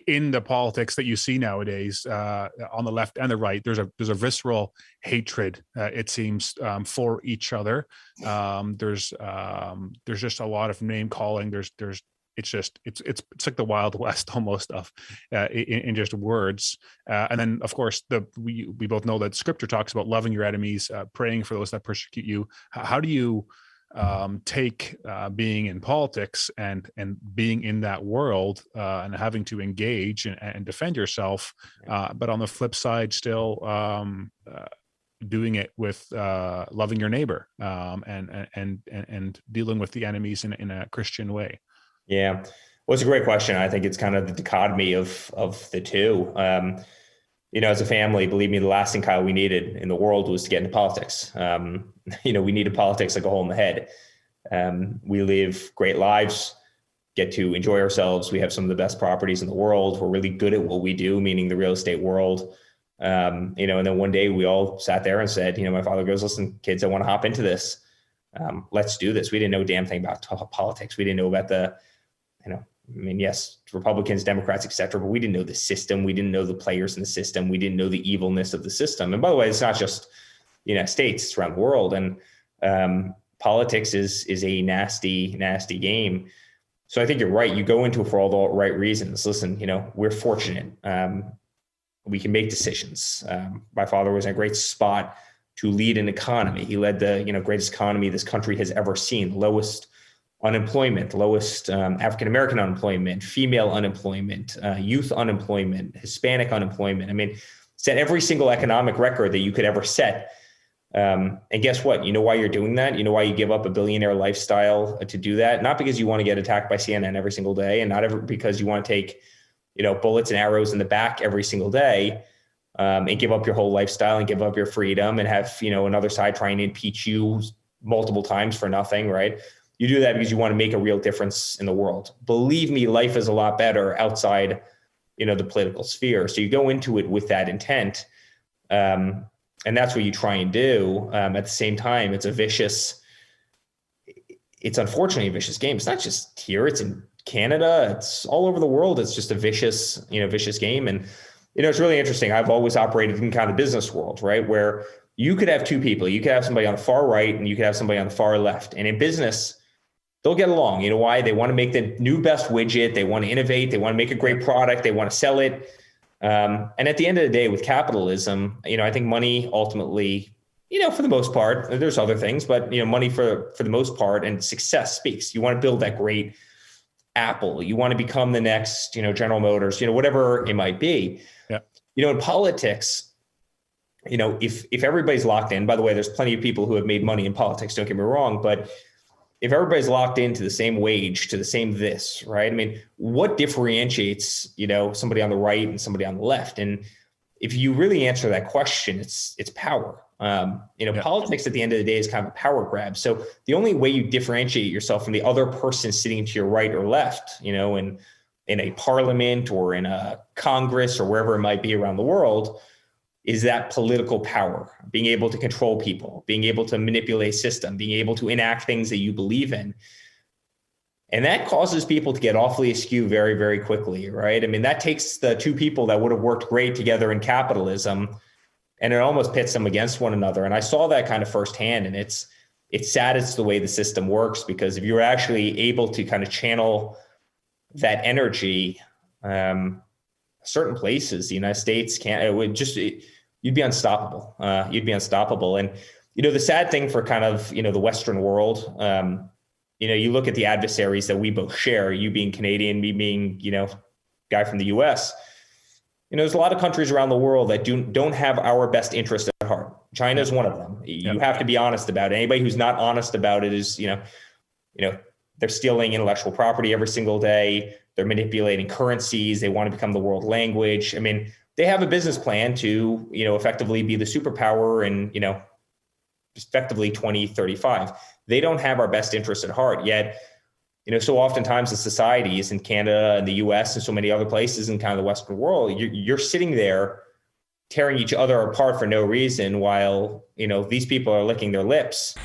in the politics that you see nowadays, on the left and the right, there's a visceral hatred, it seems, for each other. There's just a lot of name calling. It's like the Wild West almost of, in just words. And then of course we both know that Scripture talks about loving your enemies, praying for those that persecute you. How do you take being in politics and being in that world, and having to engage and defend yourself, but on the flip side still doing it with loving your neighbor, and dealing with the enemies in a Christian way? Yeah. Well, it's a great question. I think it's kind of the dichotomy of the two. As a family, believe me, the last thing, Kyle, we needed in the world was to get into politics. We needed politics like a hole in the head. We live great lives, get to enjoy ourselves. We have some of the best properties in the world. We're really good at what we do, meaning the real estate world. And then one day we all sat there and said, my father goes, listen, kids, I want to hop into this. Let's do this. We didn't know a damn thing about politics. We didn't know about yes, Republicans, Democrats, et cetera, but we didn't know the system. We didn't know the players in the system. We didn't know the evilness of the system. And by the way, it's not just the United States, it's around the world. And politics is a nasty, nasty game. So I think you're right. You go into it for all the right reasons. Listen, we're fortunate. We can make decisions. My father was in a great spot to lead an economy. He led the greatest economy this country has ever seen. Lowest unemployment, lowest African-American unemployment, female unemployment, youth unemployment, Hispanic unemployment. I mean, set every single economic record that you could ever set. And guess what? You know why you're doing that? You know why you give up a billionaire lifestyle to do that? Not because you want to get attacked by CNN every single day, and not because you want to take, bullets and arrows in the back every single day, and give up your whole lifestyle and give up your freedom and have, another side trying to impeach you multiple times for nothing, right? You do that because you want to make a real difference in the world. Believe me, life is a lot better outside, the political sphere. So you go into it with that intent. And that's what you try and do. At the same time, it's unfortunately a vicious game. It's not just here, it's in Canada, it's all over the world. It's just a vicious game. And, it's really interesting. I've always operated in kind of the business world, right? Where you could have two people. You could have somebody on the far right and you could have somebody on the far left. And in business, they'll get along. You know why? They want to make the new best widget. They want to innovate. They want to make a great product. They want to sell it. And at the end of the day, with capitalism, I think money ultimately, for the most part, there's other things, but, money for the most part and success speaks. You want to build that great Apple. You want to become the next, General Motors, whatever it might be. Yeah. In politics, if everybody's locked in, by the way, there's plenty of people who have made money in politics, don't get me wrong, but if everybody's locked into the same wage, to the same this, right? I mean, what differentiates, somebody on the right and somebody on the left? And if you really answer that question, it's power. Politics at the end of the day is kind of a power grab. So the only way you differentiate yourself from the other person sitting to your right or left, in a parliament or in a Congress or wherever it might be around the world, is that political power, being able to control people, being able to manipulate system, being able to enact things that you believe in. And that causes people to get awfully askew very, very quickly, right? I mean, that takes the two people that would have worked great together in capitalism, and it almost pits them against one another. And I saw that kind of firsthand, and it's sad it's the way the system works, because if you're actually able to kind of channel that energy, certain places, the United States you'd be unstoppable. You'd be unstoppable. And, the sad thing for kind of, the Western world, you look at the adversaries that we both share, you being Canadian, me being, guy from the US, there's a lot of countries around the world that don't have our best interest at heart. China is one of them. You have to be honest about it. Anybody who's not honest about it is, they're stealing intellectual property every single day. They're manipulating currencies. They want to become the world language. I mean, they have a business plan to, effectively be the superpower in, effectively 2035. They don't have our best interests at heart. Yet, so oftentimes the societies in Canada and the US and so many other places in kind of the Western world, you're sitting there tearing each other apart for no reason while, these people are licking their lips